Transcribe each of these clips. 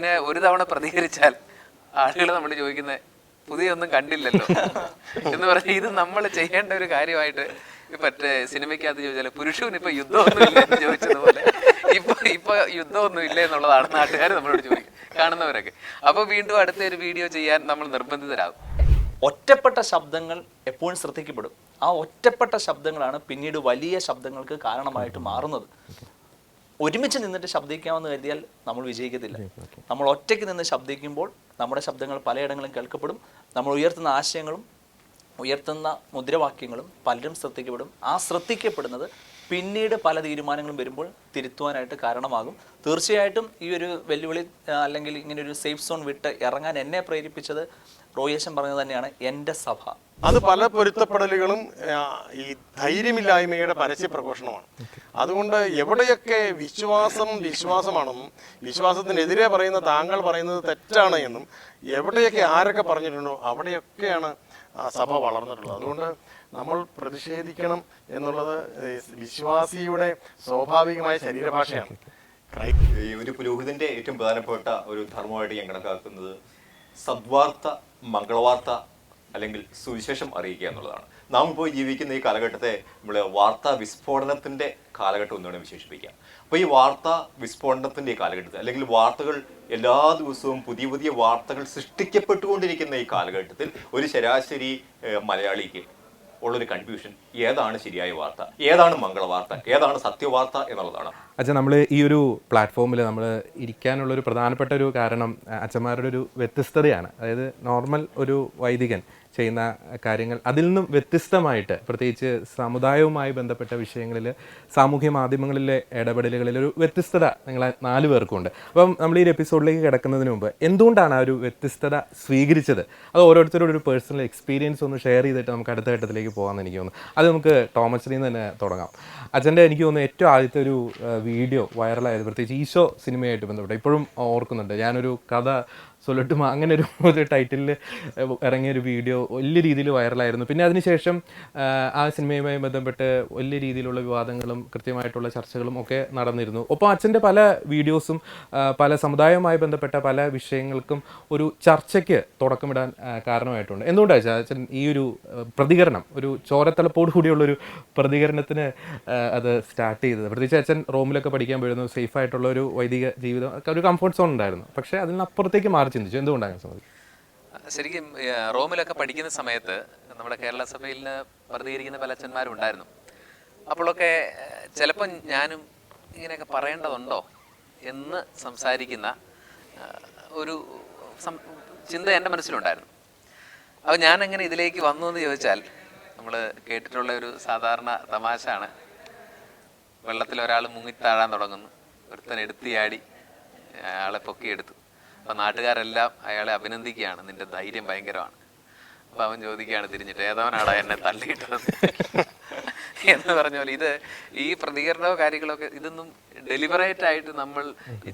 പിന്നെ ഒരു തവണ പ്രതികരിച്ചാൽ ആളുകൾ നമ്മൾ ചോദിക്കുന്നത് പുതിയൊന്നും കണ്ടില്ലല്ലോ എന്ന് പറഞ്ഞാൽ ഇത് നമ്മൾ ചെയ്യേണ്ട ഒരു കാര്യമായിട്ട് മറ്റേ സിനിമയ്ക്കകത്ത് ചോദിച്ചാൽ പുരുഷന് ഇപ്പൊ യുദ്ധമൊന്നും ഇല്ല എന്ന് ചോദിച്ചതുപോലെ ഇപ്പൊ യുദ്ധമൊന്നും ഇല്ല എന്നുള്ളതാണ് നാട്ടുകാർ നമ്മളോട് ചോദിക്കും, കാണുന്നവരൊക്കെ. അപ്പൊ വീണ്ടും അടുത്ത ഒരു വീഡിയോ ചെയ്യാൻ നമ്മൾ നിർബന്ധിതരാകും. ഒറ്റപ്പെട്ട ശബ്ദങ്ങൾ എപ്പോഴും ശ്രദ്ധിക്കപ്പെടും. ആ ഒറ്റപ്പെട്ട ശബ്ദങ്ങളാണ് പിന്നീട് വലിയ ശബ്ദങ്ങൾക്ക് കാരണമായിട്ട് മാറുന്നത്. ഒരുമിച്ച് നിന്നിട്ട് ശബ്ദിക്കാമെന്ന് കരുതിയാൽ നമ്മൾ വിജയിക്കത്തില്ല. നമ്മൾ ഒറ്റയ്ക്ക് നിന്ന് ശബ്ദിക്കുമ്പോൾ നമ്മുടെ ശബ്ദങ്ങൾ പലയിടങ്ങളും കേൾക്കപ്പെടും. നമ്മൾ ഉയർത്തുന്ന ആശയങ്ങളും ഉയർത്തുന്ന മുദ്രാവാക്യങ്ങളും പലരും ശ്രദ്ധിക്കപ്പെടും. ആ ശ്രദ്ധിക്കപ്പെടുന്നത് പിന്നീട് പല തീരുമാനങ്ങളും വരുമ്പോൾ തിരുത്തുവാനായിട്ട് കാരണമാകും. തീർച്ചയായിട്ടും ഈ ഒരു വെല്ലുവിളി അല്ലെങ്കിൽ ഇങ്ങനെ ഒരു സേഫ് സോൺ വിട്ട് ഇറങ്ങാൻ എന്നെ പ്രേരിപ്പിച്ചത് റോയേശൻ പറഞ്ഞത് തന്നെയാണ്, എൻ്റെ സഭ. അത് പല പൊരുത്തപ്പെടലുകളും ഈ ധൈര്യമില്ലായ്മയുടെ പരസ്യ പ്രഘോഷണമാണ്. അതുകൊണ്ട് എവിടെയൊക്കെ വിശ്വാസമാണെന്നും വിശ്വാസത്തിനെതിരെ പറയുന്ന താങ്കൾ പറയുന്നത് തെറ്റാണ് എന്നും എവിടെയൊക്കെ ആരൊക്കെ പറഞ്ഞിട്ടുണ്ടോ അവിടെയൊക്കെയാണ് സഭ വളർന്നിട്ടുള്ളത്. അതുകൊണ്ട് നമ്മൾ പ്രതിഷേധിക്കണം എന്നുള്ളത് വിശ്വാസിയുടെ സ്വാഭാവികമായ ശരീരഭാഷയാണ്. ഒരു പുരോഹിതന്റെ ഏറ്റവും പ്രധാനപ്പെട്ട ഒരു ധർമ്മമായിട്ട് ഞാൻ കണക്കാക്കുന്നത് സദ്വാർത്ത, മംഗളവാർത്ത അല്ലെങ്കിൽ സുവിശേഷം അറിയിക്കുക എന്നുള്ളതാണ്. നാം ഇപ്പോൾ ജീവിക്കുന്ന ഈ കാലഘട്ടത്തെ നമ്മൾ വാർത്താ വിസ്ഫോടനത്തിൻ്റെ കാലഘട്ടം എന്നാണ് വിശേഷിപ്പിക്കുക. അപ്പോൾ ഈ വാർത്താ വിസ്ഫോടനത്തിൻ്റെ ഈ കാലഘട്ടത്തിൽ അല്ലെങ്കിൽ വാർത്തകൾ എല്ലാ ദിവസവും പുതിയ പുതിയ വാർത്തകൾ സൃഷ്ടിക്കപ്പെട്ടുകൊണ്ടിരിക്കുന്ന ഈ കാലഘട്ടത്തിൽ ഒരു ശരാശരി മലയാളിക്ക് ഉള്ളൊരു കൺഫ്യൂഷൻ, ഏതാണ് ശരിയായ വാർത്ത, ഏതാണ് മംഗളവാർത്ത, ഏതാണ് സത്യവാർത്ത എന്നുള്ളതാണ്. അച്ഛൻ, നമ്മൾ ഈ ഒരു പ്ലാറ്റ്ഫോമിൽ നമ്മൾ ഇരിക്കാനുള്ളൊരു പ്രധാനപ്പെട്ട ഒരു കാരണം അച്ഛന്മാരുടെ ഒരു വ്യത്യസ്തതയാണ്. അതായത് നോർമൽ ഒരു വൈദികൻ ചെയ്യുന്ന കാര്യങ്ങൾ അതിൽ നിന്നും വ്യത്യസ്തമായിട്ട്, പ്രത്യേകിച്ച് സമുദായവുമായി ബന്ധപ്പെട്ട വിഷയങ്ങളിൽ സാമൂഹ്യ മാധ്യമങ്ങളിലെ ഇടപെടലുകളിൽ ഒരു വ്യത്യസ്തത നിങ്ങൾ 4 പേർക്കുണ്ട്. അപ്പം നമ്മൾ ഈ എപ്പിസോഡിലേക്ക് കിടക്കുന്നതിന് മുമ്പ് എന്തുകൊണ്ടാണ് ആ ഒരു വ്യത്യസ്തത സ്വീകരിച്ചത്? അത് ഓരോരുത്തരോട് ഒരു പേഴ്സണൽ എക്സ്പീരിയൻസ് ഒന്ന് ഷെയർ ചെയ്തിട്ട് നമുക്ക് അടുത്ത ഘട്ടത്തിലേക്ക് പോകാമെന്ന് എനിക്ക് തോന്നുന്നു. അത് നമുക്ക് തോമസിൽ നിന്ന് തന്നെ തുടങ്ങാം. അച്ഛൻ്റെ എനിക്ക് തോന്നുന്നു ഏറ്റവും ആദ്യത്തെ ഒരു വീഡിയോ വൈറലായത് പ്രത്യേകിച്ച് ഈശോ സിനിമയായിട്ട് ബന്ധപ്പെട്ട് ഇപ്പോഴും ഓർക്കുന്നുണ്ട്. ഞാനൊരു കഥ സൊല്ലട്ടുമ അങ്ങനെ ഒരു ടൈറ്റിലിൽ ഇറങ്ങിയൊരു വീഡിയോ വലിയ രീതിയിൽ വൈറലായിരുന്നു. പിന്നെ അതിനുശേഷം ആ സിനിമയുമായി ബന്ധപ്പെട്ട് വലിയ രീതിയിലുള്ള വിവാദങ്ങളും കൃത്യമായിട്ടുള്ള ചർച്ചകളും ഒക്കെ നടന്നിരുന്നു. ഒപ്പം അച്ഛൻ്റെ പല വീഡിയോസും പല സമുദായവുമായി ബന്ധപ്പെട്ട പല വിഷയങ്ങൾക്കും ഒരു ചർച്ചയ്ക്ക് തുടക്കമിടാൻ കാരണമായിട്ടുണ്ട്. എന്തുകൊണ്ടാണ് അച്ഛൻ ഈ ഒരു പ്രതികരണം, ഒരു ചോരത്തലപ്പോട് കൂടിയുള്ളൊരു പ്രതികരണത്തിന് അത് സ്റ്റാർട്ട് ചെയ്തത്? പ്രത്യേകിച്ച് അച്ഛൻ റോമിലൊക്കെ പഠിക്കാൻ പോയിരുന്നു, സേഫായിട്ടുള്ള ഒരു വൈദിക ജീവിതം, ഒരു കംഫർട്ട് സോൺ ഉണ്ടായിരുന്നു. പക്ഷേ അതിനപ്പുറത്തേക്ക് മാറി ചിന്തിച്ചു. എന്തുകൊണ്ടാണ് സംഭവിച്ചത്? ശരിക്കും റോമിലൊക്കെ പഠിക്കുന്ന സമയത്ത് നമ്മുടെ കേരള സഭയിൽ പ്രതികരിക്കുന്ന പല അച്ഛന്മാരും ഉണ്ടായിരുന്നു. അപ്പോഴൊക്കെ ചിലപ്പോൾ ഞാനും ഇങ്ങനെയൊക്കെ പറയേണ്ടതുണ്ടോ എന്ന് സംസാരിക്കുന്ന ഒരു ചിന്ത എൻ്റെ മനസ്സിലുണ്ടായിരുന്നു. അപ്പോൾ ഞാൻ എങ്ങനെ ഇതിലേക്ക് വന്നു എന്ന് ചോദിച്ചാൽ, നമ്മൾ കേട്ടിട്ടുള്ള ഒരു സാധാരണ തമാശയാണ്. വെള്ളത്തിൽ ഒരാൾ മുങ്ങിത്താഴാൻ തുടങ്ങുന്നു, ഒരുത്തൻ എടുത്തിയാടി അയാളെ പൊക്കിയെടുത്തു. അപ്പോൾ നാട്ടുകാരെല്ലാം അയാളെ അഭിനന്ദിക്കുകയാണ്, നിന്റെ ധൈര്യം ഭയങ്കരമാണ്. അപ്പോൾ അവൻ ചോദിക്കുകയാണ് തിരിഞ്ഞിട്ട്, ഏതവനാടാ എന്നെ തള്ളിയിട്ടത് എന്ന് പറഞ്ഞ പോലെ ഇത് ഈ പ്രതികരണമോ കാര്യങ്ങളൊക്കെ ഇതൊന്നും ഡെലിബറേറ്റ് ആയിട്ട് നമ്മൾ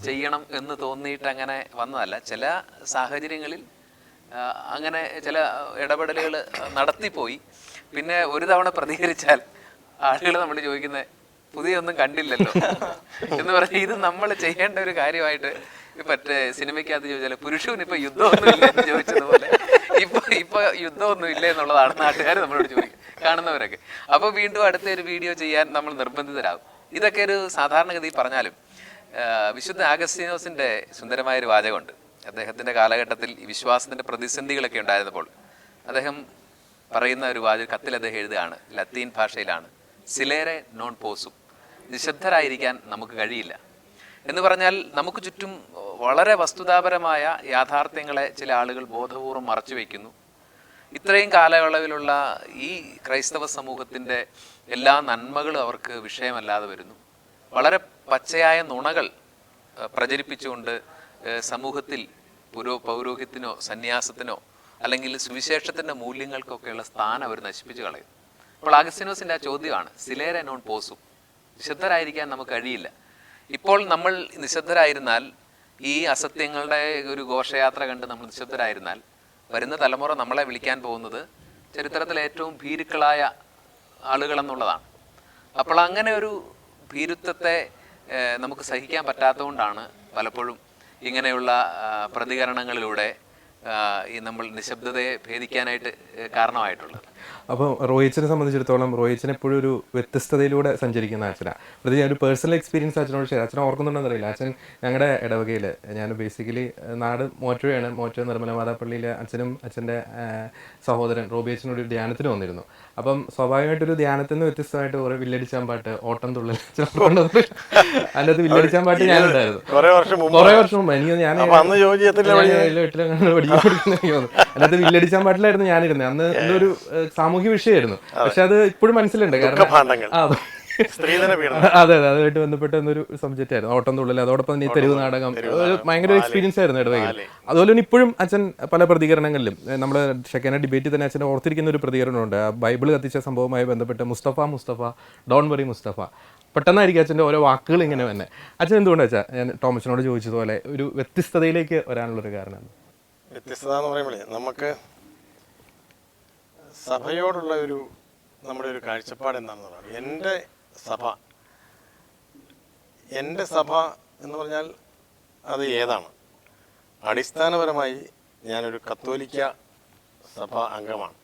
ചെയ്യണം എന്ന് തോന്നിയിട്ട് അങ്ങനെ വന്നതല്ല. ചില സാഹചര്യങ്ങളിൽ അങ്ങനെ ചില ഇടപെടലുകൾ നടത്തിപ്പോയി. പിന്നെ ഒരു തവണ പ്രതികരിച്ചാൽ ആളുകൾ നമ്മൾ ചോദിക്കുന്നത് പുതിയൊന്നും കണ്ടില്ലല്ലോ എന്ന് പറഞ്ഞാൽ ഇത് നമ്മൾ ചെയ്യേണ്ട ഒരു കാര്യമായിട്ട് മറ്റേ സിനിമയ്ക്കകത്ത് ചോദിച്ചാൽ പുരുഷന് ഇപ്പൊ യുദ്ധമൊന്നും ഇല്ല എന്ന് ചോദിച്ചതുപോലെ ഇപ്പൊ യുദ്ധമൊന്നും ഇല്ല എന്നുള്ളതാണ് നാട്ടുകാർ നമ്മളോട് ചോദിക്കും, കാണുന്നവരൊക്കെ. അപ്പോൾ വീണ്ടും അടുത്ത ഒരു വീഡിയോ ചെയ്യാൻ നമ്മൾ നിർബന്ധിതരാകും. ഇതൊക്കെ ഒരു സാധാരണഗതി പറഞ്ഞാലും വിശുദ്ധ ആഗസ്തീനോസിന്റെ സുന്ദരമായൊരു വാചകമുണ്ട്. അദ്ദേഹത്തിന്റെ കാലഘട്ടത്തിൽ ഈ വിശ്വാസത്തിന്റെ പ്രതിസന്ധികളൊക്കെ ഉണ്ടായിരുന്നപ്പോൾ അദ്ദേഹം പറയുന്ന ഒരു കത്തിൽ അദ്ദേഹം എഴുതുകയാണ്, ലത്തീൻ ഭാഷയിലാണ്, സിലേറെ നോൺ പോസും, നിശബ്ദരായിരിക്കാൻ നമുക്ക് കഴിയില്ല എന്ന് പറഞ്ഞാൽ നമുക്ക് ചുറ്റും വളരെ വസ്തുതാപരമായ യാഥാർത്ഥ്യങ്ങളെ ചില ആളുകൾ ബോധപൂർവം മറച്ചു വയ്ക്കുന്നു. ഇത്രയും കാലയളവിലുള്ള ഈ ക്രൈസ്തവ സമൂഹത്തിൻ്റെ എല്ലാ നന്മകളും അവർക്ക് വിഷയമല്ലാതെ വരുന്നു. വളരെ പച്ചയായ നുണകൾ പ്രചരിപ്പിച്ചുകൊണ്ട് സമൂഹത്തിൽ പൗരോഹിത്യത്തിനോ സന്യാസത്തിനോ അല്ലെങ്കിൽ സുവിശേഷത്തിൻ്റെ മൂല്യങ്ങൾക്കൊക്കെയുള്ള സ്ഥാനം അവർ നശിപ്പിച്ചു കളയും. അപ്പോൾ ആഗസ്തീനോസിൻ്റെ ആ ചോദ്യമാണ്, സിലേറെ നോൺ പോസും, നിശബ്ദരായിരിക്കാൻ നമുക്ക് കഴിയില്ല. ഇപ്പോൾ നമ്മൾ നിശബ്ദരായിരുന്നാൽ, ഈ അസത്യങ്ങളുടെ ഒരു ഘോഷയാത്ര കണ്ട് നമ്മൾ നിശബ്ദരായിരുന്നാൽ, വരുന്ന തലമുറ നമ്മളെ വിളിക്കാൻ പോകുന്നത് ചരിത്രത്തിലെ ഏറ്റവും ഭീരുക്കളായ ആളുകളെന്നുള്ളതാണ്. അപ്പോൾ അങ്ങനെ ഒരു ഭീരുത്വത്തെ നമുക്ക് സഹിക്കാൻ പറ്റാത്തതുകൊണ്ടാണ് പലപ്പോഴും ഇങ്ങനെയുള്ള പ്രതികരണങ്ങളിലൂടെ ഈ നമ്മൾ നിശബ്ദതയെ ഭേദിക്കാനായിട്ട് കാരണമായിട്ടുള്ളത്? അപ്പോൾ റോയിച്ചിനെ സംബന്ധിച്ചിടത്തോളം റോയിച്ചിന് എപ്പോഴും ഒരു വ്യത്യസ്തതയിലൂടെ സഞ്ചരിക്കുന്ന അച്ഛനാണ്. പ്രത്യേകിച്ച് ഒരു പേഴ്സണൽ എക്സ്പീരിയൻസ് അച്ഛനോട് ഷെയർ. അച്ഛൻ ഓർക്കുന്നുണ്ടെന്ന് അറിയില്ല, അച്ഛൻ ഞങ്ങളുടെ ഇടവകയിൽ, ഞാൻ ബേസിക്കലി നാട് മോറ്റുവയാണ്, മോറ്റ നിർമ്മല മാതാപ്പള്ളിയിലെ അച്ഛനും അച്ഛൻ്റെ സഹോദരൻ റോബി അച്ഛനോട് ഒരു ധ്യാനത്തിന് വന്നിരുന്നു. അപ്പം സ്വാഭാവികമായിട്ടൊരു ധ്യാനത്തിൽ നിന്ന് വ്യത്യസ്തമായിട്ട് കുറേ വില്ലടിച്ചാൻ പാട്ട്, ഓട്ടം തുള്ളൽ, അതിനകത്ത് വില്ലടിച്ചാൻ പാട്ട് ഞാനുണ്ടായിരുന്നു കുറേ വർഷം മുമ്പ്. എനിക്ക് ഞാൻ അതിനകത്ത് വില്ലടിച്ചാൻ പാട്ടിലായിരുന്നു ഞാനിരുന്നത്. അന്ന് എന്തൊരു സാമൂഹ്യ വിഷയമായിരുന്നു, പക്ഷെ അത് ഇപ്പോഴും മനസ്സിലുണ്ട്. കാരണം അതെ അതുമായിട്ട് ബന്ധപ്പെട്ട എന്നൊരു സബ്ജക്റ്റ് ആയിരുന്നു ഓട്ടം തുള്ളൽ. അതോടൊപ്പം തന്നെ ഈ തെരുവ് നാടകം ഭയങ്കര എക്സ്പീരിയൻസ് ആയിരുന്നു ഇടവകയിൽ. അതുപോലെ തന്നെ ഇപ്പോഴും അച്ഛൻ പല പ്രതികരണങ്ങളിലും, നമ്മൾ ഷെക്കേന ഡിബേറ്റിൽ തന്നെ അച്ഛൻ ഓർത്തിരിക്കുന്ന ഒരു പ്രതികരണമുണ്ട്. ബൈബിൾ കത്തിച്ച സംഭവവുമായി ബന്ധപ്പെട്ട് മുസ്തഫ ഡോൺ വറി മുസ്തഫ, പെട്ടെന്നായിരിക്കും അച്ഛൻ്റെ ഓരോ വാക്കുകൾ ഇങ്ങനെ തന്നെ. അച്ഛൻ എന്തുകൊണ്ടാണ് വെച്ചാൽ ഞാൻ ടോമസിനോട് ചോദിച്ചതുപോലെ ഒരു വ്യത്യസ്തതയിലേക്ക് വരാനുള്ളൊരു കാരണം? വ്യത്യസ്തത എന്ന് പറയുമ്പോഴേ നമുക്ക് സഭയോടുള്ള നമ്മുടെ ഒരു കാഴ്ചപ്പാട് എന്താണെന്ന് പറയുന്നത്, എൻ്റെ സഭ എന്ന് പറഞ്ഞാൽ അത് ഏതാണ്? അടിസ്ഥാനപരമായി ഞാനൊരു കത്തോലിക്ക സഭ അംഗമാണ്.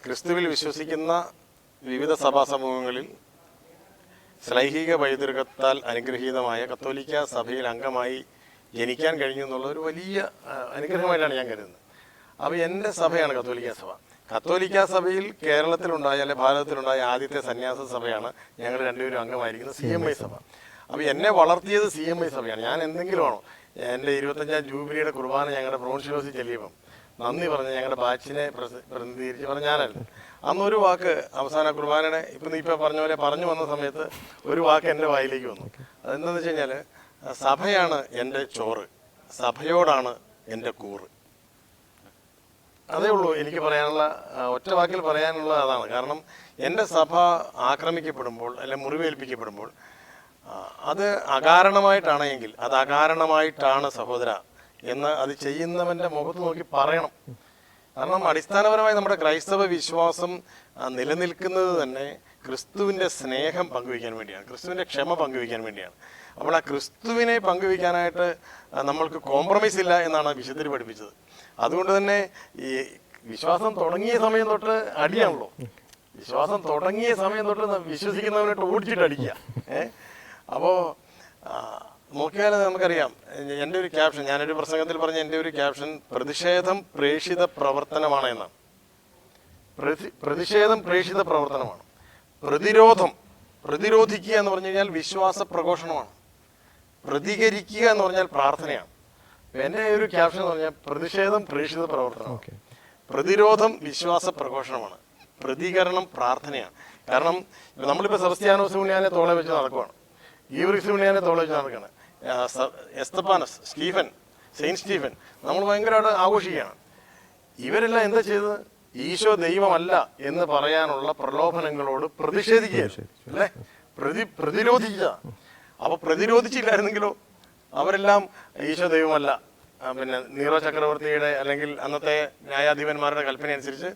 ക്രിസ്തുവിൽ വിശ്വസിക്കുന്ന വിവിധ സഭാ സമൂഹങ്ങളിൽ ശ്ലൈഹിക പൈതൃകത്താൽ അനുഗ്രഹീതമായ കത്തോലിക്ക സഭയിൽ അംഗമായി ജനിക്കാൻ കഴിഞ്ഞു എന്നുള്ള ഒരു വലിയ അനുഗ്രഹമായിട്ടാണ് ഞാൻ കരുതുന്നത്. അപ്പോൾ എൻ്റെ സഭയാണ് കത്തോലിക്ക സഭ. കത്തോലിക്ക സഭയിൽ കേരളത്തിലുണ്ടായ അല്ലെ ഭാരതത്തിലുണ്ടായ ആദ്യത്തെ സന്യാസ സഭയാണ് ഞങ്ങൾ രണ്ടുപേരും അംഗമായിരിക്കുന്ന CMI സഭ. അപ്പോൾ എന്നെ വളർത്തിയത് CMI സഭയാണ്. ഞാൻ എന്തെങ്കിലും ആണോ, എൻ്റെ 25ാം ജൂബിലിയുടെ കുർബാന ഞങ്ങളുടെ ബ്രോൺഷിലോസിൽ ചെല്ലിയപ്പം നന്ദി പറഞ്ഞ് ഞങ്ങളുടെ ബാച്ചിനെ പ്രതിനിധീകരിച്ച് പറഞ്ഞ ഞാനായിരുന്നു. അന്നൊരു വാക്ക് അവസാന കുർബാനയുടെ ഇപ്പോൾ പറഞ്ഞ പോലെ പറഞ്ഞു വന്ന സമയത്ത് ഒരു വാക്ക് എൻ്റെ വായിലേക്ക് വന്നു. അതെന്താണെന്ന് വെച്ച് കഴിഞ്ഞാൽ, സഭയാണ് എൻ്റെ ചോറ്, സഭയോടാണ് എൻ്റെ കൂറ്. അതേ ഉള്ളൂ എനിക്ക് പറയാനുള്ള, ഒറ്റ വാക്കിൽ പറയാനുള്ള അതാണ്. കാരണം എൻ്റെ സഭ ആക്രമിക്കപ്പെടുമ്പോൾ അല്ലെ മുറിവേൽപ്പിക്കപ്പെടുമ്പോൾ അത് അകാരണമായിട്ടാണെങ്കിൽ അത് അകാരണമായിട്ടാണ് സഹോദര എന്ന് അത് ചെയ്യുന്നവൻ്റെ മുഖത്ത് നോക്കി പറയണം. കാരണം അടിസ്ഥാനപരമായി നമ്മുടെ ക്രൈസ്തവ വിശ്വാസം നിലനിൽക്കുന്നത് തന്നെ ക്രിസ്തുവിൻ്റെ സ്നേഹം പങ്കുവയ്ക്കാൻ വേണ്ടിയാണ്, ക്രിസ്തുവിൻ്റെ ക്ഷമ പങ്കുവയ്ക്കാൻ വേണ്ടിയാണ്. അപ്പോൾ ആ ക്രിസ്തുവിനെ പങ്കുവയ്ക്കാനായിട്ട് നമ്മൾക്ക് കോംപ്രമൈസ് ഇല്ല എന്നാണ് വിശുദ്ധർ പഠിപ്പിച്ചത്. അതുകൊണ്ട് തന്നെ ഈ വിശ്വാസം തുടങ്ങിയ സമയം തൊട്ട് അടിയാണല്ലോ, വിശ്വാസം തുടങ്ങിയ സമയം തൊട്ട് വിശ്വസിക്കുന്നവനായിട്ട് ഓടിച്ചിട്ട് അടിക്കുക. അപ്പോൾ നോക്കിയാൽ നമുക്കറിയാം, എൻ്റെ ഒരു ക്യാപ്ഷൻ, ഞാനൊരു പ്രസംഗത്തിൽ പറഞ്ഞ എൻ്റെ ഒരു ക്യാപ്ഷൻ പ്രതിഷേധം പ്രേക്ഷിത പ്രവർത്തനമാണ് എന്നാണ്. പ്രതിഷേധം പ്രേക്ഷിത പ്രവർത്തനമാണ്. പ്രതിരോധിക്കുക എന്ന് പറഞ്ഞു കഴിഞ്ഞാൽ വിശ്വാസ പ്രഘോഷണമാണ്. പ്രതികരിക്കുക എന്ന് പറഞ്ഞാൽ പ്രാർത്ഥനയാണ്. എൻ്റെ ഒരു ക്യാപ്ഷൻ എന്ന് പറഞ്ഞാൽ പ്രതിഷേധം പ്രേക്ഷിത പ്രവർത്തനമാണ്, പ്രതിരോധം വിശ്വാസ പ്രഘോഷണമാണ്, പ്രതികരണം പ്രാർത്ഥനയാണ്. കാരണം നമ്മളിപ്പോൾ സെബസ്ത്യാനോസ് ഉണ്ണിയാനെ തോളെ വെച്ച് നടക്കുവാണ്, ഗീവർഗീസ് ഉണ്ണിയാനെ തോളെ വെച്ച് നടക്കുകയാണ്, എസ്തപ്പാനസ്, സെയിൻറ്റ് സ്റ്റീഫൻ നമ്മൾ ഭയങ്കരമായിട്ട് ആഘോഷിക്കുകയാണ്. ഇവരെല്ലാം എന്താ ചെയ്തത്? ഈശോ ദൈവമല്ല എന്ന് പറയാനുള്ള പ്രലോഭനങ്ങളോട് പ്രതിഷേധിക്കുക അല്ലേ, പ്രതിരോധിക്കുക. അപ്പൊ പ്രതിരോധിച്ചില്ലായിരുന്നെങ്കിലോ അവരെല്ലാം ഈശോ ദൈവമല്ല, പിന്നെ നീറോ ചക്രവർത്തിയുടെ അല്ലെങ്കിൽ അന്നത്തെ ന്യായാധിപന്മാരുടെ കൽപ്പന അനുസരിച്ച്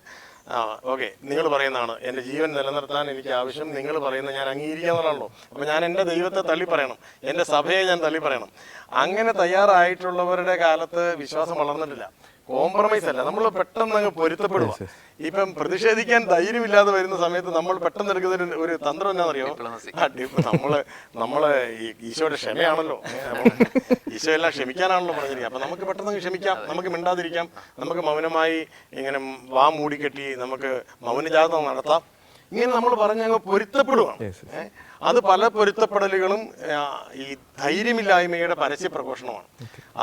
ഓക്കെ നിങ്ങൾ പറയുന്നതാണ് എൻ്റെ ജീവൻ നിലനിർത്താൻ എനിക്ക് ആവശ്യം, നിങ്ങൾ പറയുന്നത് ഞാൻ അംഗീകരിക്കാന്നുള്ളതാണല്ലോ. അപ്പം ഞാൻ എൻ്റെ ദൈവത്തെ തള്ളി പറയണം, എൻ്റെ സഭയെ ഞാൻ തള്ളി പറയണം. അങ്ങനെ തയ്യാറായിട്ടുള്ളവരുടെ കാലത്ത് വിശ്വാസം വളർന്നിട്ടില്ല. കോംപ്രമൈസ് അല്ല, നമ്മൾ പെട്ടെന്ന് അങ്ങ് പൊരുത്തപ്പെടുക. ഇപ്പം പ്രതിഷേധിക്കാൻ ധൈര്യമില്ലാതെ വരുന്ന സമയത്ത് നമ്മൾ പെട്ടെന്ന് എടുക്കുന്ന ഒരു തന്ത്രം എന്നാണെന്നറിയോ, നമ്മള് ഈ ഈശോയുടെ ക്ഷമയാണല്ലോ, ഈശോ എല്ലാം ക്ഷമിക്കാനാണല്ലോ പറഞ്ഞിരിക്കുക. അപ്പൊ നമുക്ക് പെട്ടെന്ന് ക്ഷമിക്കാം, നമുക്ക് മിണ്ടാതിരിക്കാം, നമുക്ക് മൗനമായി ഇങ്ങനെ വാ മൂടിക്കെട്ടി നമുക്ക് മൗനജാതം നടത്താം. ഇങ്ങനെ നമ്മൾ പറഞ്ഞങ്ങ് പൊരുത്തപ്പെടുകയാണ്. അത് പല പൊരുത്തപ്പെടലുകളും ഈ ധൈര്യമില്ലായ്മയുടെ പരസ്യ പ്രഘോഷണമാണ്.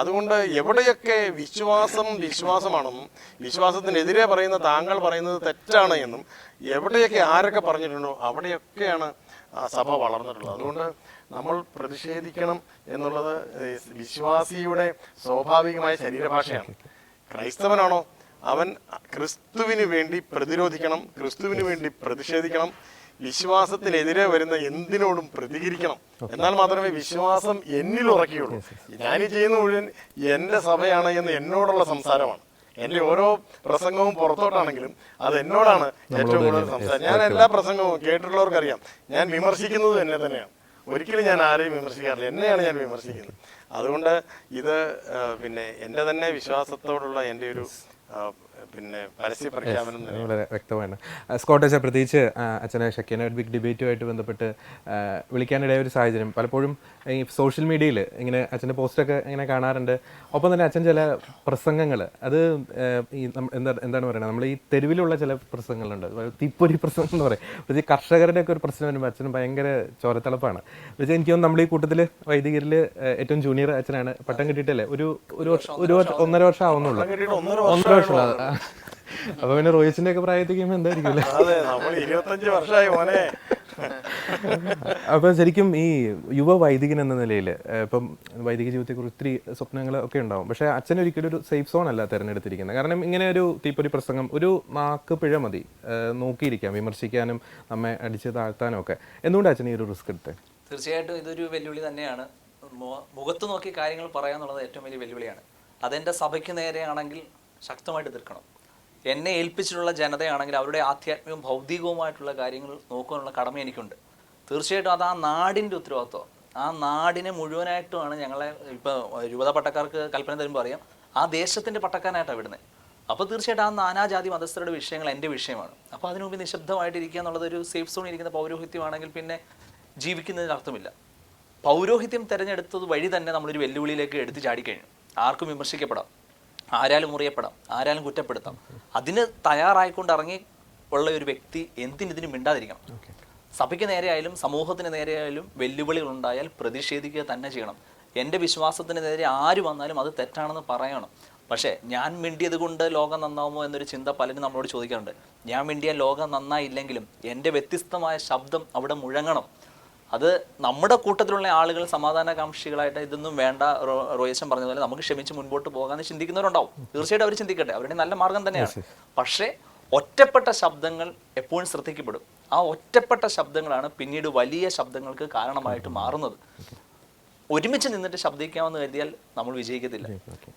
അതുകൊണ്ട് എവിടെയൊക്കെ വിശ്വാസമാണെന്നും വിശ്വാസത്തിനെതിരെ പറയുന്ന താങ്കൾ പറയുന്നത് തെറ്റാണ് എന്നും എവിടെയൊക്കെ ആരൊക്കെ പറഞ്ഞിട്ടുണ്ടോ അവിടെയൊക്കെയാണ് സഭ വളർന്നിട്ടുള്ളത്. അതുകൊണ്ട് നമ്മൾ പ്രതിഷേധിക്കണം എന്നുള്ളത് വിശ്വാസിയുടെ സ്വാഭാവികമായ ശരീരഭാഷയാണ്. ക്രൈസ്തവനാണോ അവൻ ക്രിസ്തുവിന് വേണ്ടി പ്രതിരോധിക്കണം, ക്രിസ്തുവിന് വേണ്ടി പ്രതിഷേധിക്കണം, വിശ്വാസത്തിനെതിരെ വരുന്ന എന്തിനോടും പ്രതികരിക്കണം. എന്നാൽ മാത്രമേ വിശ്വാസം എന്നിൽ ഉറക്കുകയുള്ളൂ. ഞാനീ ചെയ്യുന്ന മുഴുവൻ എൻ്റെ സഭയാണ് എന്ന് എന്നോടുള്ള സംസാരമാണ്. എൻ്റെ ഓരോ പ്രസംഗവും പുറത്തോട്ടാണെങ്കിലും അത് എന്നോടാണ് ഏറ്റവും കൂടുതൽ സംസാരം. ഞാൻ എല്ലാ പ്രസംഗവും കേട്ടിട്ടുള്ളവർക്കറിയാം, ഞാൻ വിമർശിക്കുന്നത് എന്നെ തന്നെയാണ്. ഒരിക്കലും ഞാൻ ആരെയും വിമർശിക്കാറില്ല, എന്നെയാണ് ഞാൻ വിമർശിക്കുന്നത്. അതുകൊണ്ട് ഇത് പിന്നെ എൻ്റെ തന്നെ വിശ്വാസത്തോടുള്ള എൻ്റെ ഒരു പിന്നെ പരസ്യ പ്രഖ്യാപനം തന്നെ. വളരെ വ്യക്തമാണ്. സ്കോട്ട് അച്ഛൻ, പ്രത്യേകിച്ച് അച്ഛനെ ഷക്കീന ബിഗ് ഡിബേറ്റുമായിട്ട് ബന്ധപ്പെട്ട് വിളിക്കാനിടയ ഒരു സാഹചര്യം പലപ്പോഴും ഈ സോഷ്യൽ മീഡിയയിൽ ഇങ്ങനെ അച്ഛൻ്റെ പോസ്റ്റൊക്കെ ഇങ്ങനെ കാണാറുണ്ട്. ഒപ്പം തന്നെ അച്ഛൻ ചില പ്രസംഗങ്ങൾ, അത് ഈ എന്താണ് പറയുന്നത്, നമ്മൾ ഈ തെരുവിലുള്ള ചില പ്രസംഗങ്ങളുണ്ട്, തീപ്പൊരി പ്രസംഗം എന്ന് പറയും. പക്ഷേ കർഷകരുടെ ഒക്കെ ഒരു പ്രശ്നം വരുമ്പോൾ അച്ഛന് ഭയങ്കര ചോരത്തിളപ്പാണ്. പക്ഷേ എനിക്ക് തോന്നുന്നു നമ്മൾ ഈ കൂട്ടത്തിൽ വൈദികരിൽ ഏറ്റവും ജൂനിയർ അച്ഛനാണ്. പട്ടം കിട്ടിയിട്ടല്ലേ ഒരു 1.5 വർഷം ആവുന്നുള്ളൂ. 1.5 വർഷം. അപ്പൊ പിന്നെ റോയിച്ചിന്റെ ഒക്കെ പ്രായത്തേക്ക് എന്തായിരിക്കും അല്ലേ? അതെ, നമ്മൾ 25 വർഷമായി മോനെ. അപ്പൊ ശരിക്കും ഈ യുവ വൈദികൻ എന്ന നിലയിൽ ഇപ്പം വൈദിക ജീവിതത്തെക്കുറിച്ച് ഒത്തിരി സ്വപ്നങ്ങൾ ഒക്കെ ഉണ്ടാവും. പക്ഷെ അച്ഛൻ ഒരിക്കലും ഒരു സേഫ് സോൺ അല്ല തിരഞ്ഞെടുത്തിരിക്കുന്നത്. കാരണം ഇങ്ങനെ ഒരു തീപ്പൊരി പ്രസംഗം, ഒരു മാക്ക് പിഴ മതി നോക്കിയിരിക്കാം, വിമർശിക്കാനും നമ്മെ അടിച്ച് താഴ്ത്താനും ഒക്കെ. എന്തുകൊണ്ട് അച്ഛൻ ഈ ഒരു റിസ്ക് എടുത്തത്? തീർച്ചയായിട്ടും ഇതൊരു വെല്ലുവിളി തന്നെയാണ്. മുഖത്ത് നോക്കി കാര്യങ്ങൾ പറയാന്നുള്ളത് ഏറ്റവും വലിയ വെല്ലുവിളിയാണ്. അതെൻ്റെ സഭയ്ക്ക് നേരെയാണെങ്കിൽ ശക്തമായിട്ട് എതിർക്കണം. എന്നെ ഏൽപ്പിച്ചിട്ടുള്ള ജനതയാണെങ്കിൽ അവരുടെ ആധ്യാത്മികവും ഭൗതികവുമായിട്ടുള്ള കാര്യങ്ങൾ നോക്കാനുള്ള കടമ എനിക്കുണ്ട്. തീർച്ചയായിട്ടും അത് ആ നാടിൻ്റെ ഉത്തരവാദിത്വം. ആ നാടിനെ മുഴുവനായിട്ടുമാണ് ഞങ്ങളെ ഇപ്പോൾ രൂപത പട്ടക്കാർക്ക് കൽപ്പന തരുമ്പോൾ അറിയാം, ആ ദേശത്തിൻ്റെ പട്ടക്കാരനായിട്ടാണ് വിടുന്നത്. അപ്പോൾ തീർച്ചയായിട്ടും ആ നാനാജാതി മതസ്ഥരുടെ വിഷയങ്ങൾ എൻ്റെ വിഷയമാണ്. അപ്പോൾ അതിനു മുമ്പ് നിശബ്ദമായിട്ടിരിക്കുക എന്നുള്ളത് ഒരു സേഫ് സോണിൽ ഇരിക്കുന്ന പൗരോഹിത്യമാണെങ്കിൽ പിന്നെ ജീവിക്കുന്നതിന് അർത്ഥമില്ല. പൗരോഹിത്യം തിരഞ്ഞെടുത്തത് വഴി തന്നെ നമ്മളൊരു വെല്ലുവിളിയിലേക്ക് എടുത്ത് ചാടിക്കഴിഞ്ഞു. ആർക്കും വിമർശിക്കപ്പെടാം, ആരാലും മുറിയപ്പെടാം, ആരാലും കുറ്റപ്പെടുത്താം. അതിന് തയ്യാറായിക്കൊണ്ട് ഇറങ്ങി ഉള്ള ഒരു വ്യക്തി എന്തിനിതിന് മിണ്ടാതിരിക്കണം. സഭയ്ക്ക് നേരെയായാലും സമൂഹത്തിന് നേരെയായാലും വെല്ലുവിളികൾ ഉണ്ടായാൽ പ്രതിഷേധിക്കുക തന്നെ ചെയ്യണം. എൻ്റെ വിശ്വാസത്തിന് നേരെ ആര് വന്നാലും അത് തെറ്റാണെന്ന് പറയണം. പക്ഷേ ഞാൻ മിണ്ടിയത് കൊണ്ട് ലോകം നന്നാവുമോ എന്നൊരു ചിന്ത പലരും നമ്മളോട് ചോദിക്കാറുണ്ട്. ഞാൻ മിണ്ടിയാൽ ലോകം നന്നായില്ലെങ്കിലും എൻ്റെ വ്യത്യസ്തമായ ശബ്ദം അവിടെ മുഴങ്ങണം. അത് നമ്മുടെ കൂട്ടത്തിലുള്ള ആളുകൾ സമാധാനകാംക്ഷികളായിട്ട് ഇതൊന്നും വേണ്ട, റോയേശൻ പറഞ്ഞതുപോലെ നമുക്ക് ക്ഷമിച്ച് മുൻപോട്ട് പോകാമെന്ന് ചിന്തിക്കുന്നവരുണ്ടാവും. തീർച്ചയായിട്ടും അവർ ചിന്തിക്കട്ടെ, അവരുടെ നല്ല മാർഗം തന്നെയാണ്. പക്ഷേ ഒറ്റപ്പെട്ട ശബ്ദങ്ങൾ എപ്പോഴും ശ്രദ്ധിക്കപ്പെടും. ആ ഒറ്റപ്പെട്ട ശബ്ദങ്ങളാണ് പിന്നീട് വലിയ ശബ്ദങ്ങൾക്ക് കാരണമായിട്ട് മാറുന്നത്. ഒരുമിച്ച് നിന്നിട്ട് ശബ്ദിക്കാമെന്ന് കരുതിയാൽ നമ്മൾ വിജയിക്കത്തില്ല.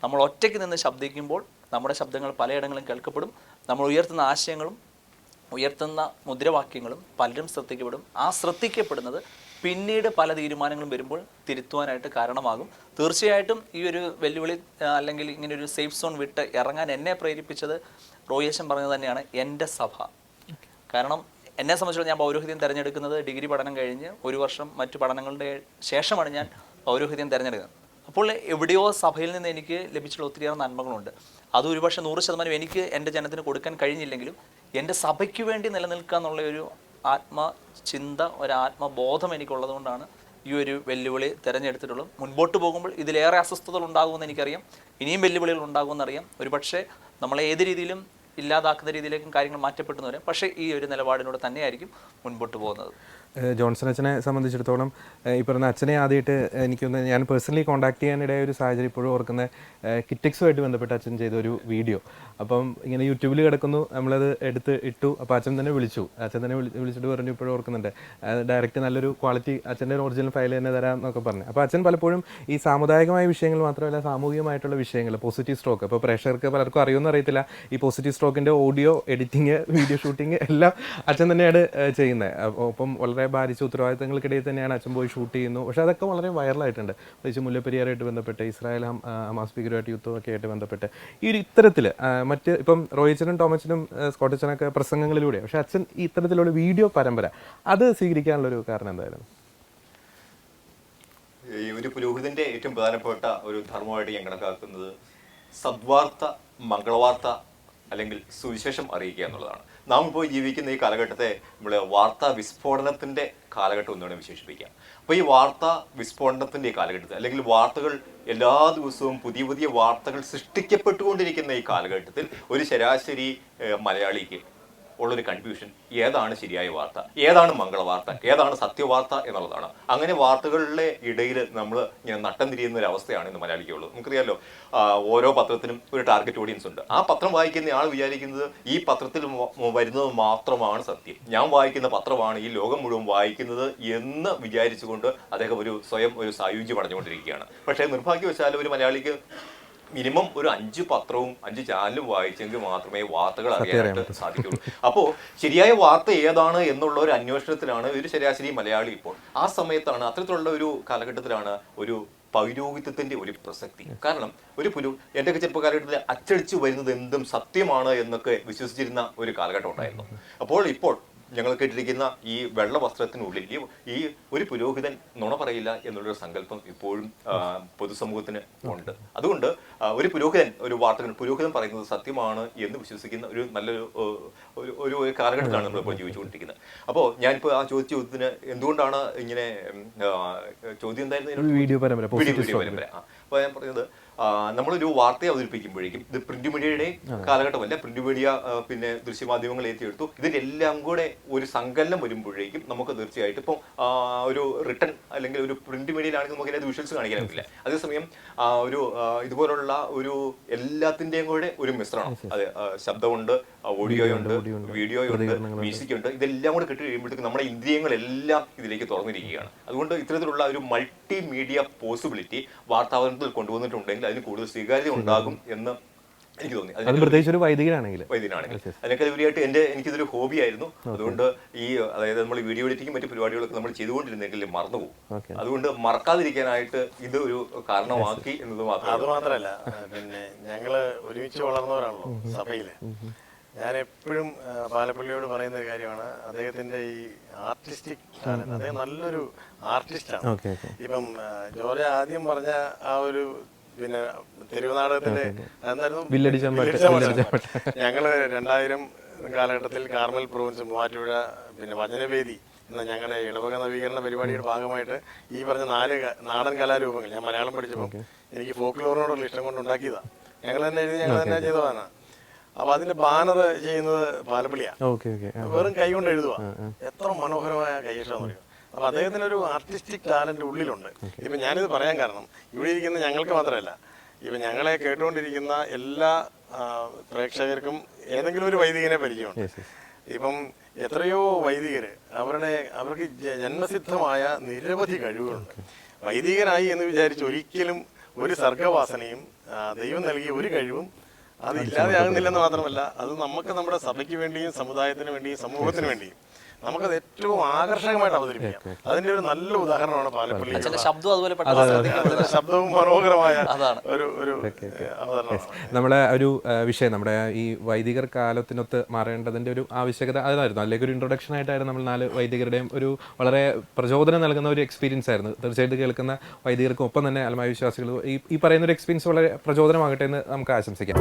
നമ്മൾ ഒറ്റയ്ക്ക് നിന്ന് ശബ്ദിക്കുമ്പോൾ നമ്മുടെ ശബ്ദങ്ങൾ പലയിടങ്ങളും കേൾക്കപ്പെടും. നമ്മൾ ഉയർത്തുന്ന ആശയങ്ങളും ഉയർത്തുന്ന മുദ്രാവാക്യങ്ങളും പലരും ശ്രദ്ധിക്കപ്പെടും. ആ ശ്രദ്ധിക്കപ്പെടുന്നത് പിന്നീട് പല തീരുമാനങ്ങളും വരുമ്പോൾ തിരുത്തുവാനായിട്ട് കാരണമാകും. തീർച്ചയായിട്ടും ഈ ഒരു വെല്ലുവിളി അല്ലെങ്കിൽ ഇങ്ങനെ ഒരു സേഫ് സോൺ വിട്ട് ഇറങ്ങാൻ എന്നെ പ്രേരിപ്പിച്ചത് റോയേശൻ പറഞ്ഞത് തന്നെയാണ്, എൻ്റെ സഭ. കാരണം എന്നെ സംബന്ധിച്ചിടത്തോളം ഞാൻ പൗരോഹിത്യം തിരഞ്ഞെടുക്കുന്നത് ഡിഗ്രി പഠനം കഴിഞ്ഞ് 1 വർഷം മറ്റു പഠനങ്ങളുടെ ശേഷമാണ് ഞാൻ പൗരോഹിത്യം തിരഞ്ഞെടുക്കുന്നത്. അപ്പോൾ എവിടെയോ സഭയിൽ നിന്ന് എനിക്ക് ലഭിച്ചിട്ടുള്ള ഒത്തിരിയേറെ നന്മകളുണ്ട്. അത് ഒരുപക്ഷെ 100% എനിക്ക് എൻ്റെ ജനത്തിന് കൊടുക്കാൻ കഴിഞ്ഞില്ലെങ്കിലും എൻ്റെ സഭയ്ക്ക് വേണ്ടി നിലനിൽക്കുക എന്നുള്ള ഒരു ആത്മചിന്ത, ഒരു ആത്മബോധം എനിക്കുള്ളത് കൊണ്ടാണ് ഈ ഒരു വെല്ലുവിളി തിരഞ്ഞെടുത്തിട്ടുള്ളത്. മുൻപോട്ട് പോകുമ്പോൾ ഇതിലേറെ അസ്വസ്ഥതകൾ ഉണ്ടാകുമെന്ന് എനിക്കറിയാം, ഇനിയും വെല്ലുവിളികൾ ഉണ്ടാകുമെന്നറിയാം. ഒരുപക്ഷെ നമ്മളെ ഏത് രീതിയിലും ഇല്ലാതാക്കുന്ന രീതിയിലേക്കും കാര്യങ്ങൾ മാറ്റപ്പെട്ടെന്ന് വരാം. പക്ഷേ ഈ ഒരു നിലപാടിനോട് തന്നെയായിരിക്കും മുൻപോട്ട് പോകുന്നത്. ജോൺസൺ അച്ഛനെ സംബന്ധിച്ചിടത്തോളം ഈ പറഞ്ഞ അച്ഛനെ ആദ്യമായിട്ട് എനിക്കൊന്ന് ഞാൻ പേഴ്സണലി കോൺടാക്ട് ചെയ്യാനിടയ ഒരു സാഹചര്യം ഇപ്പോഴും ഓർക്കുന്ന കിറ്റക്സുമായിട്ട് ബന്ധപ്പെട്ട് അച്ഛൻ ചെയ്ത ഒരു വീഡിയോ. അപ്പം ഇങ്ങനെ യൂട്യൂബിൽ കിടക്കുന്നു, നമ്മളത് എടുത്ത് ഇട്ടു. അപ്പോൾ അച്ഛൻ തന്നെ വിളിച്ചു, അച്ഛൻ തന്നെ വിളിച്ചിട്ട് പറഞ്ഞു, ഇപ്പോഴും ഓർക്കുന്നുണ്ട്, ഡയറക്റ്റ് നല്ലൊരു ക്വാളിറ്റി അച്ഛൻ്റെ ഒരു ഒറിജിനൽ ഫയൽ തന്നെ തരാം എന്നൊക്കെ പറഞ്ഞു. അപ്പോൾ അച്ഛൻ പലപ്പോഴും ഈ സാമുദായികമായ വിഷയങ്ങൾ മാത്രമല്ല സാമൂഹികമായിട്ടുള്ള വിഷയങ്ങൾ, പോസിറ്റീവ് സ്ട്രോക്ക്, ഇപ്പോൾ പ്രേക്ഷകർക്ക് പലർക്കും അറിയുമെന്ന് അറിയത്തില്ല, ഈ പോസിറ്റീവ് സ്ട്രോക്കിൻ്റെ ഓഡിയോ എഡിറ്റിങ്, വീഡിയോ ഷൂട്ടിങ് എല്ലാം അച്ഛൻ തന്നെയാണ് ചെയ്യുന്നത്. അപ്പം വളരെ ഭാരിച്ച ഉത്തരവാദിത്തങ്ങൾക്കിടയിൽ തന്നെയാണ് അച്ഛൻ പോയി ഷൂട്ട് ചെയ്യുന്നു. പക്ഷേ അതൊക്കെ വളരെ വൈറലായിട്ടുണ്ട്. പ്രത്യേകിച്ച് മുല്ലപ്പെരിയാറായിട്ട് ബന്ധപ്പെട്ട് ഇസ്രായേൽ ഹമാസ് ഭീകരമായിട്ട് യുദ്ധമൊക്കെ ആയിട്ട് ബന്ധപ്പെട്ട് ഈ ഒരു ഇത്തരത്തിൽ മറ്റ് ഇപ്പം റോയിച്ചനും ടോമച്ചനും സ്കോട്ടച്ചനൊക്കെ പ്രസംഗങ്ങളിലൂടെ, പക്ഷേ അച്ഛൻ ഈ ഇത്തരത്തിലുള്ള വീഡിയോ പരമ്പര അത് സ്വീകരിക്കാനുള്ളൊരു കാരണം എന്തായിരുന്നു? ഈ ഒരു പുരോഹിതന്റെ ഏറ്റവും പ്രധാനപ്പെട്ട ഒരു ധർമ്മമായിട്ട് ഞാൻ കണക്കാക്കുന്നത് സദ്വാർത്ത, മംഗളവാർത്ത അല്ലെങ്കിൽ സുവിശേഷം അറിയിക്കുക എന്നുള്ളതാണ്. നാം ഇപ്പോൾ ജീവിക്കുന്ന ഈ കാലഘട്ടത്തെ നമ്മൾ വാർത്താ വിസ്ഫോടനത്തിന്റെ കാലഘട്ടം എന്നാണ് വിശേഷിപ്പിക്കുക. അപ്പോൾ ഈ വാർത്താ വിസ്ഫോടനത്തിന്റെ ഈ കാലഘട്ടത്തിൽ അല്ലെങ്കിൽ വാർത്തകൾ എല്ലാ ദിവസവും പുതിയ പുതിയ വാർത്തകൾ സൃഷ്ടിക്കപ്പെട്ടുകൊണ്ടിരിക്കുന്ന ഈ കാലഘട്ടത്തിൽ ഒരു ശരാശരി മലയാളിക്ക് ഉള്ളൊരു കൺഫ്യൂഷൻ, ഏതാണ് ശരിയായ വാർത്ത, ഏതാണ് മംഗളവാർത്ത, ഏതാണ് സത്യവാർത്ത എന്നുള്ളതാണ്. അങ്ങനെ വാർത്തകളുടെ ഇടയിൽ നമ്മൾ ഇങ്ങനെ നട്ടം തിരിയുന്ന ഒരു അവസ്ഥയാണ് ഇന്ന് മലയാളിക്കുള്ളത്. നമുക്കറിയാമല്ലോ, ഓരോ പത്രത്തിനും ഒരു ടാർഗറ്റ് ഓഡിയൻസ് ഉണ്ട്. ആ പത്രം വായിക്കുന്ന ആൾ വിചാരിക്കുന്നത് ഈ പത്രത്തിൽ വരുന്നത് മാത്രമാണ് സത്യം, ഞാൻ വായിക്കുന്ന പത്രമാണ് ഈ ലോകം മുഴുവൻ വായിക്കുന്നത് എന്ന് വിചാരിച്ചുകൊണ്ട് അദ്ദേഹം സ്വയം ഒരു സായുജ്യം അടഞ്ഞുകൊണ്ടിരിക്കുകയാണ്. പക്ഷേ നിർഭാഗ്യവശാലും ഒരു മലയാളിക്ക് മിനിമം ഒരു 5 പത്രവും 5 ചാനലും വായിച്ചെങ്കിൽ മാത്രമേ വാർത്തകൾ അറിയാനായിട്ട് സാധിക്കുള്ളൂ. അപ്പോൾ ശരിയായ വാർത്ത ഏതാണ് എന്നുള്ള ഒരു അന്വേഷണത്തിലാണ് ഒരു ശരാശരി മലയാളി ഇപ്പോൾ. ആ സമയത്താണ്, അത്തരത്തിലുള്ള ഒരു കാലഘട്ടത്തിലാണ് ഒരു പൗരോഹിത്യത്തിന്റെ ഒരു പ്രസക്തി. കാരണം ഒരു എൻ്റെയൊക്കെ ചെറുപ്പകാലഘട്ടത്തിൽ അച്ചടിച്ചു വരുന്നത് എന്തും സത്യമാണ് എന്നൊക്കെ വിശ്വസിച്ചിരുന്ന ഒരു കാലഘട്ടം ഉണ്ടായിരുന്നു. ഇപ്പോൾ ഞങ്ങൾ കേട്ടിരിക്കുന്ന ഈ വെള്ള വസ്ത്രത്തിനുള്ളിൽ ഈ ഒരു പുരോഹിതൻ നുണ പറയില്ല എന്നുള്ളൊരു സങ്കല്പം ഇപ്പോഴും പൊതുസമൂഹത്തിന് ഉണ്ട്. അതുകൊണ്ട് ഒരു പുരോഹിതൻ പറയുന്നത് സത്യമാണ് എന്ന് വിശ്വസിക്കുന്ന ഒരു നല്ലൊരു ഒരു കാലഘട്ടത്തിലാണ് നമ്മളിപ്പോൾ ജീവിച്ചുകൊണ്ടിരിക്കുന്നത്. അപ്പോൾ ഞാനിപ്പോൾ ആ ചോദ്യത്തിന് എന്തുകൊണ്ടാണ് ഇങ്ങനെ ചോദ്യം എന്തായിരുന്നു? വീഡിയോ പരമ്പര. അപ്പോൾ ഞാൻ പറഞ്ഞത്, നമ്മളൊരു വാർത്തയെ അവതരിപ്പിക്കുമ്പോഴേക്കും ഇത് പ്രിന്റ് മീഡിയയുടെ കാലഘട്ടമല്ല, പ്രിന്റ് മീഡിയ പിന്നെ ദൃശ്യമാധ്യമങ്ങൾ ഏറ്റെടുത്തു. ഇതിനെല്ലാം കൂടെ ഒരു സങ്കലനം വരുമ്പോഴേക്കും നമുക്ക് തീർച്ചയായിട്ടും ഇപ്പം ഒരു റിട്ടൺ അല്ലെങ്കിൽ ഒരു പ്രിന്റ് മീഡിയയിലാണെങ്കിൽ നമുക്ക് അതിനകത്ത് വിഷ്വൽസ് കാണിക്കാനാവില്ല. അതേസമയം ഒരു ഇതുപോലുള്ള ഒരു എല്ലാത്തിൻ്റെയും കൂടെ ഒരു മിശ്രണം, അത് ശബ്ദമുണ്ട്, ഓഡിയോയുണ്ട്, വീഡിയോയുണ്ട്, മ്യൂസിക് ഉണ്ട്, ഇതെല്ലാം കൂടെ കിട്ടി കഴിയുമ്പോഴത്തേക്ക് നമ്മുടെ ഇന്ദ്രിയങ്ങളെല്ലാം ഇതിലേക്ക് തുറന്നിരിക്കുകയാണ്. അതുകൊണ്ട് ഇത്തരത്തിലുള്ള ഒരു മൾട്ടി മീഡിയ പോസിബിലിറ്റി വാർത്താവതരണത്തിൽ കൊണ്ടുവന്നിട്ടുണ്ടെങ്കിൽ അതിന് കൂടുതൽ സ്വീകാര്യത ഉണ്ടാകും എന്ന് എനിക്ക് തോന്നി. പ്രത്യേകിച്ച് ഒരു വൈദികനാണെങ്കിൽ അതിനൊക്കെ ഉപരിയായിട്ട് എനിക്കിതൊരു ഹോബി ആയിരുന്നു. അതുകൊണ്ട് അതായത് നമ്മൾ വീഡിയോ എഡിറ്റിംഗ് മറ്റു പരിപാടികളൊക്കെ നമ്മൾ ചെയ്തുകൊണ്ടിരുന്നെങ്കിൽ മറന്നുപോകും. അതുകൊണ്ട് മറക്കാതിരിക്കാനായിട്ട് ഇത് ഒരു കാരണമാക്കി എന്നത് മാത്രമല്ല. അത് മാത്രമല്ല, പിന്നെ ഞങ്ങള് ഒരുമിച്ച് വളർന്നവരാണല്ലോ സഭയില്. ഞാൻ എപ്പോഴും പാലപ്പള്ളിയോട് പറയുന്ന ഒരു കാര്യമാണ്, അദ്ദേഹത്തിന്റെ ഈ ആർട്ടിസ്റ്റിക് ടാലന്റ്. അദ്ദേഹം നല്ലൊരു ആർട്ടിസ്റ്റാണ്. ഇപ്പം ജോർജ് ആദ്യം പറഞ്ഞ ആ ഒരു പിന്നെ തെരുവ് നാടകത്തിന്റെ ഞങ്ങള് 2000 കാലഘട്ടത്തിൽ കാർമൽ പ്രൊവിൻസ് മൂവാറ്റുപുഴ പിന്നെ വചനവേദി എന്ന ഞങ്ങളുടെ ഇടവക നവീകരണ പരിപാടിയുടെ ഭാഗമായിട്ട് ഈ പറഞ്ഞ 4 നാടൻ കലാരൂപങ്ങൾ ഞാൻ മലയാളം പഠിച്ചപ്പോൾ എനിക്ക് ഫോക്ലോറിനോടുള്ള ഇഷ്ടം കൊണ്ട് ഉണ്ടാക്കിയതാണ്. ഞങ്ങൾ തന്നെ എഴുതി, ഞങ്ങൾ തന്നെ ചെയ്തതാണ്. അപ്പൊ അതിന്റെ ബാനർ ചെയ്യുന്നത് പാലപ്പള്ളിയാണ്. വെറും കൈ കൊണ്ട് എഴുതുക. എത്ര മനോഹരമായ കൈയക്ഷരം അറിയാം. അപ്പൊ അദ്ദേഹത്തിന് ഒരു ആർട്ടിസ്റ്റിക് ടാലന്റ് ഉള്ളിലുണ്ട്. ഇപ്പൊ ഞാനിത് പറയാൻ കാരണം ഇവിടെ ഇരിക്കുന്ന ഞങ്ങൾക്ക് മാത്രമല്ല, ഇപ്പൊ ഞങ്ങളെ കേട്ടുകൊണ്ടിരിക്കുന്ന എല്ലാ പ്രേക്ഷകർക്കും ഏതെങ്കിലും ഒരു വൈദികനെ പരിചയമുണ്ട്. ഇപ്പം എത്രയോ വൈദികര് അവർക്ക് ജന്മസിദ്ധമായ നിരവധി കഴിവുകളുണ്ട്. വൈദികനായി എന്ന് വിചാരിച്ച് ഒരിക്കലും ഒരു സർഗവാസനയും ദൈവം നൽകിയ ഒരു കഴിവും അത് ഇല്ലാതെയാകുന്നില്ലെന്ന് മാത്രമല്ല, അത് നമുക്ക് നമ്മുടെ സഭയ്ക്ക് വേണ്ടിയും സമുദായത്തിന് വേണ്ടിയും സമൂഹത്തിന് വേണ്ടിയും നമുക്കത് ഏറ്റവും ആകർഷകമായിട്ട് അവതരിപ്പിക്കാം. അതിന്റെ ഒരു നല്ല ഉദാഹരണമാണ് പാലപ്പള്ളി. ശബ്ദവും മനോഹരമായ ഒരു അവതരണം. നമ്മുടെ ഒരു വിഷയം, നമ്മുടെ ഈ വൈദികർ കാലത്തിനൊത്ത് മാറേണ്ടതിന്റെ ഒരു ആവശ്യകത അതായിരുന്നു. അല്ലെങ്കിൽ ഒരു ഇൻട്രൊഡക്ഷൻ ആയിട്ടായിരുന്നു നമ്മൾ 4 വൈദികരുടെയും ഒരു വളരെ പ്രചോദനം നൽകുന്ന ഒരു എക്സ്പീരിയൻസ് ആയിരുന്നു. തീർച്ചയായിട്ടും കേൾക്കുന്ന വൈദികർക്കും ഒപ്പം തന്നെ അൽമായ വിശ്വാസികൾ ഈ പറയുന്ന ഒരു എക്സ്പീരിയൻസ് വളരെ പ്രചോദനമാകട്ടെ എന്ന് നമുക്ക് ആശംസിക്കാം.